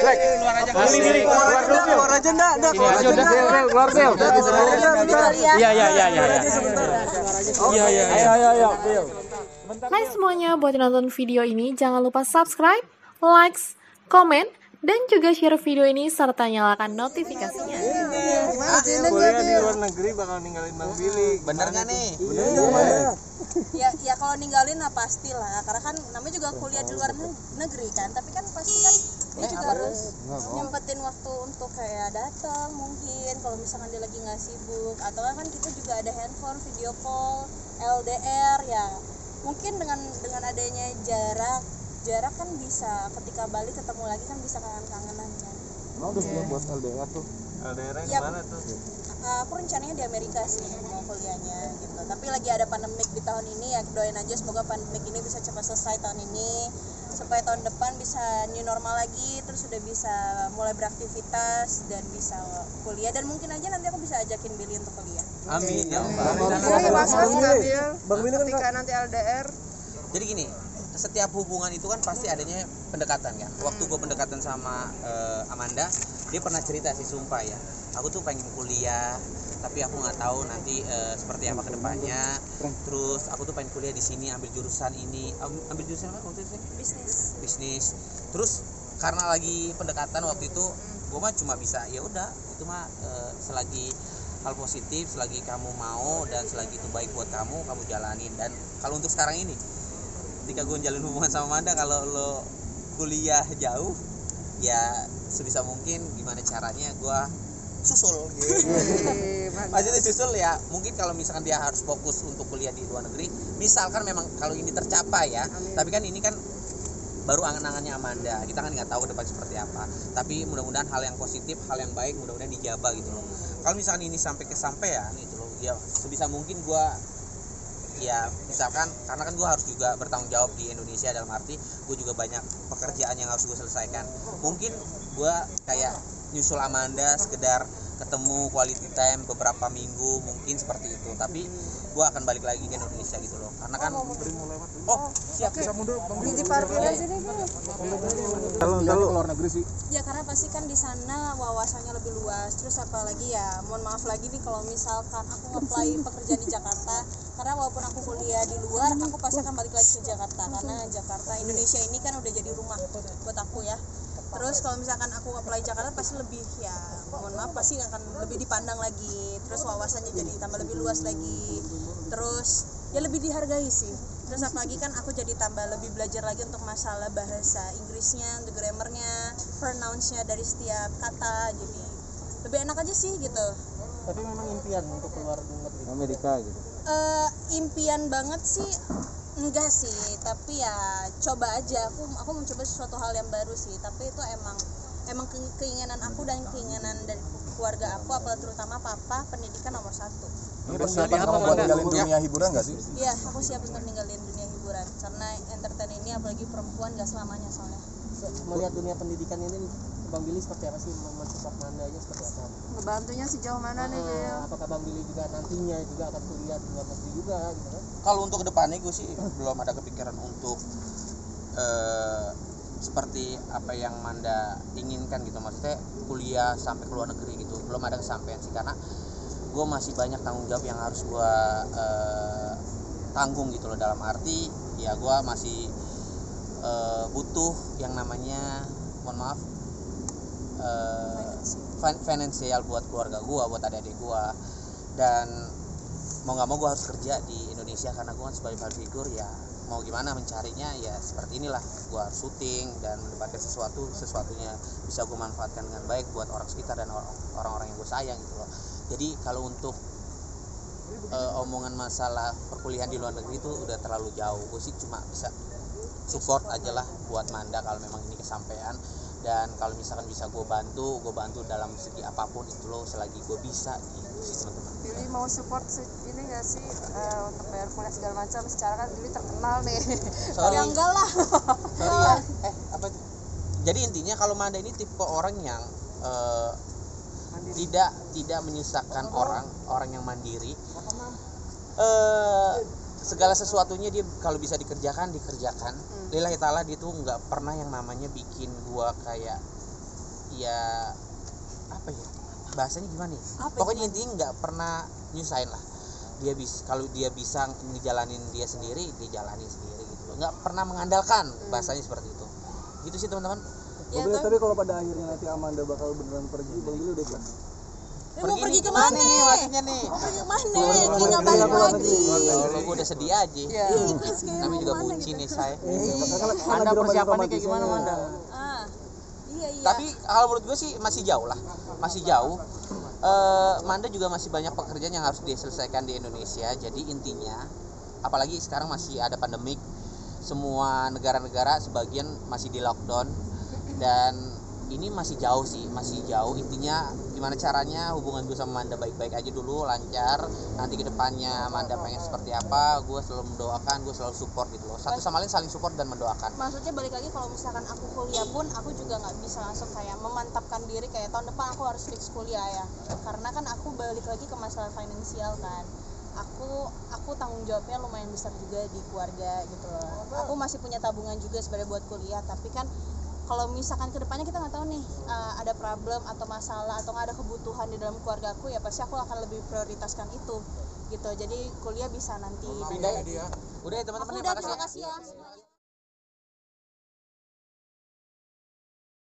Keluar aja enggak? Keluar Bel. Iya. Ayo. Hai semuanya, buat yang nonton video ini jangan lupa subscribe, likes, komen, dan juga share video ini serta nyalakan notifikasinya. Kuliah di luar negeri bakal ninggalin Bang Billy. Bener nggak nih? Bener. Ya kalau ninggalin lah pastilah, karena kan namanya juga kuliah di luar negeri kan, tapi kan pasti kan dia juga harus nyempetin waktu untuk kayak datang mungkin kalau misalkan dia lagi nggak sibuk, atau kan kita juga ada handphone, video call, LDR ya. Mungkin dengan adanya jarak kan bisa ketika balik ketemu lagi kan bisa kangen-kangenan kan. Udah siap buat LDR tuh. LDR Ya, gimana tuh? Aku rencananya di Amerika sih mau kuliahnya gitu. Tapi lagi ada pandemik di tahun ini ya, doain aja semoga pandemik ini bisa cepat selesai tahun ini supaya tahun depan bisa new normal lagi, terus sudah bisa mulai beraktivitas dan bisa kuliah, dan mungkin aja nanti aku bisa ajakin Billy untuk kuliah. Amin ya Bang Billy Ketika nanti LDR. Jadi gini, setiap hubungan itu kan pasti adanya pendekatan kan. Waktu gue pendekatan sama Amanda, dia pernah cerita sih, sumpah ya, aku tuh pengen kuliah tapi aku nggak tahu nanti seperti apa kedepannya. Terus aku tuh pengen kuliah di sini, ambil jurusan ini, ambil jurusan apa waktu itu? Bisnis. Terus karena lagi pendekatan waktu itu, gue mah cuma bisa ya udah, itu mah selagi hal positif, selagi kamu mau dan selagi itu baik buat kamu jalanin. Dan kalau untuk sekarang ini, ketika gue jalin hubungan sama Amanda, kalau lo kuliah jauh ya sebisa mungkin gimana caranya gue susul gitu. Maksudnya susul ya, mungkin kalau misalkan dia harus fokus untuk kuliah di luar negeri, misalkan memang kalau ini tercapai ya. Amin. Tapi kan ini kan baru angan-angannya Amanda, kita kan nggak tahu ke depan seperti apa. Tapi mudah-mudahan hal yang positif, hal yang baik mudah-mudahan dijabah gitu loh. Kalau misalkan ini sampai kesampaian gitu loh, ya sebisa mungkin gue ya misalkan, karena kan gue harus juga bertanggung jawab di Indonesia, dalam arti gue juga banyak pekerjaan yang harus gue selesaikan. Mungkin gue kayak nyusul Amanda sekedar ketemu quality time beberapa minggu, mungkin seperti itu. Tapi gue akan balik lagi ke Indonesia gitu loh, karena kan siap bisa mundur Di parkiran sini kalau luar negeri sih ya, karena pasti kan di sana wawasannya lebih luas. Terus apalagi ya, mohon maaf lagi nih kalau misalkan aku nge-apply pekerjaan di Jakarta, karena walaupun aku kuliah di luar, aku pasti akan balik lagi ke Jakarta, karena Jakarta, Indonesia ini kan udah jadi rumah buat aku ya. Terus kalau misalkan aku apply Jakarta pasti lebih ya, mohon maaf, pasti akan lebih dipandang lagi. Terus wawasannya jadi tambah lebih luas lagi. Terus ya lebih dihargai sih. Terus apalagi kan aku jadi tambah lebih belajar lagi untuk masalah bahasa Inggrisnya, untuk grammarnya, pronounce-nya dari setiap kata. Jadi lebih enak aja sih gitu. tapi memang impian untuk keluar negeri Amerika gitu. Impian banget sih enggak sih, tapi ya coba aja. Aku mencoba sesuatu hal yang baru sih, tapi itu emang keinginan aku dan keinginan dari keluarga aku, apalagi terutama papa, pendidikan nomor 1. Ini persiapan kamu buat ninggalin dunia hiburan nggak sih? Iya, aku siap untuk ninggalin dunia hiburan, karena entertain ini apalagi perempuan gak selamanya soalnya. Melihat dunia pendidikan ini, Bang Billy seperti apa sih, mensupport Mandanya seperti apa? Ngebantunya sejauh mana nih, Bel? Apakah Bang Billy juga nantinya juga akan kuliah di luar negeri juga gitu kan? Kalau untuk kedepannya gue sih belum ada kepikiran untuk seperti apa yang Manda inginkan gitu, maksudnya kuliah sampai ke luar negeri gitu, belum ada kesampaian sih, karena gue masih banyak tanggung jawab yang harus gue tanggung gitu loh, dalam arti ya gue masih butuh yang namanya, mohon maaf, finansial buat keluarga gue, buat adik-adik gue. Dan mau nggak mau gue harus kerja di Indonesia, karena gue kan sebagai public figure ya, mau gimana mencarinya ya seperti inilah, gue harus syuting dan mendapatkan sesuatunya bisa gue manfaatkan dengan baik buat orang sekitar dan orang-orang yang gue sayang gitu loh. Jadi kalau untuk omongan masalah perkuliahan di luar negeri itu udah terlalu jauh. Gue sih cuma bisa support aja lah buat Manda kalau memang ini kesampaian. Dan kalau misalkan bisa gue bantu dalam segi apapun itu loh, selagi gue bisa gitu sih teman-teman. Billy mau support ini nggak sih untuk bayar kuliah segala macam? Secara kan Billy terkenal nih. Sorry. Ya enggak lah. Sorry ya. Apa itu? Jadi intinya kalau Manda ini tipe orang yang tidak menyusahkan orang yang mandiri. Segala sesuatunya dia kalau bisa dikerjakan. Lillahi ta'ala, dia tuh nggak pernah yang namanya bikin gua kayak ya apa ya bahasanya gimana nih, Apa pokoknya intinya nggak pernah nyusahin lah. Dia bisa, kalau dia bisa ngejalanin dia sendiri, dijalanin sendiri gitu loh, nggak pernah mengandalkan, bahasanya seperti itu gitu sih teman-teman. Ya, Bang Billy, tapi kalau pada akhirnya nanti Amanda bakal beneran pergi, Bang Billy udah ikhlas? mau pergi nih, kemana nih maksudnya nih? mau pergi kemana kita balik lagi Kalau gue udah sedih aja. Terus kayak Kami mau juga kemana bucin gitu. nih saya. Manda persiapannya kayak gimana Manda? Ah, iya Tapi kalau menurut gue sih masih jauh lah, masih jauh. Manda juga masih banyak pekerjaan yang harus diselesaikan di Indonesia. Jadi intinya, apalagi sekarang masih ada pandemik, semua negara-negara sebagian masih di lockdown, dan ini masih jauh sih, masih jauh. Intinya gimana caranya hubungan gue sama Manda baik-baik aja dulu, lancar. Nanti ke depannya Manda pengen seperti apa, gue selalu mendoakan, gue selalu support gitu loh. Satu sama lain saling support dan mendoakan. maksudnya balik lagi kalau misalkan aku kuliah pun aku juga nggak bisa langsung kayak memantapkan diri kayak tahun depan aku harus fix kuliah ya, karena kan aku balik lagi ke masalah finansial kan. Aku tanggung jawabnya lumayan besar juga di keluarga gitu loh. Aku masih punya tabungan juga sebenarnya buat kuliah, tapi kan kalau misalkan kedepannya kita nggak tahu nih ada problem atau masalah atau nggak ada kebutuhan di dalam keluarga aku, ya pasti aku akan lebih prioritaskan itu gitu. Jadi kuliah bisa nanti. Udah ya teman-teman, Aku udah, terima kasih ya.